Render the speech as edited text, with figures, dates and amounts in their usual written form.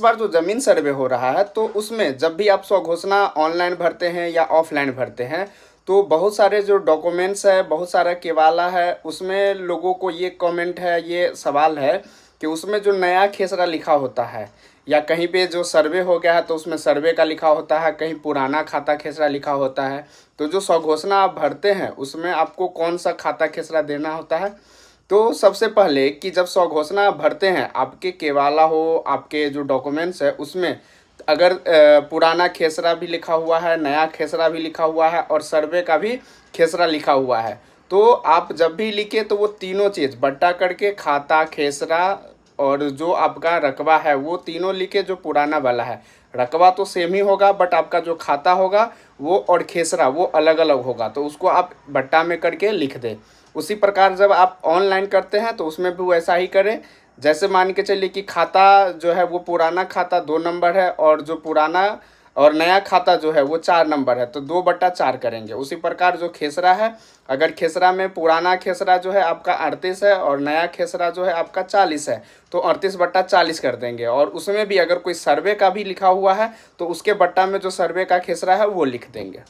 इस बार जो ज़मीन सर्वे हो रहा है तो उसमें जब भी आप स्वघोषणा ऑनलाइन भरते हैं या ऑफलाइन भरते हैं तो बहुत सारे जो डॉक्यूमेंट्स है, बहुत सारा केवाला है, उसमें लोगों को ये कमेंट है, ये सवाल है कि उसमें जो नया खेसरा लिखा होता है या कहीं पे जो सर्वे हो गया है तो उसमें सर्वे का लिखा होता है, कहीं पुराना खाता खेसरा लिखा होता है। तो जो स्वघोषणा आप भरते हैं उसमें आपको कौन सा खाता खेसरा देना होता है। तो सबसे पहले कि जब स्वघोषणा आप भरते हैं, आपके केवाला हो, आपके जो डॉक्यूमेंट्स है उसमें अगर पुराना खेसरा भी लिखा हुआ है, नया खेसरा भी लिखा हुआ है और सर्वे का भी खेसरा लिखा हुआ है, तो आप जब भी लिखे तो वो तीनों चीज़ बट्टा करके खाता खेसरा और जो आपका रकबा है वो तीनों लिखे। जो पुराना वाला है, रकबा तो सेम ही होगा बट आपका जो खाता होगा वो और खेसरा वो अलग अलग होगा, तो उसको आप बट्टा में करके लिख दें। उसी प्रकार जब आप ऑनलाइन करते हैं तो उसमें भी वैसा ही करें। जैसे मान के चलिए कि खाता जो है वो पुराना खाता 2 नंबर है और जो पुराना और नया खाता जो है वो 4 नंबर है, तो 2/4 करेंगे। उसी प्रकार जो खेसरा है, अगर खेसरा में पुराना खेसरा जो है आपका 38 है और नया खेसरा जो है आपका 40 है, तो 38/40 कर देंगे। और उसमें भी अगर कोई सर्वे का भी लिखा हुआ है तो उसके बट्टा में जो सर्वे का खेसरा है वो लिख देंगे।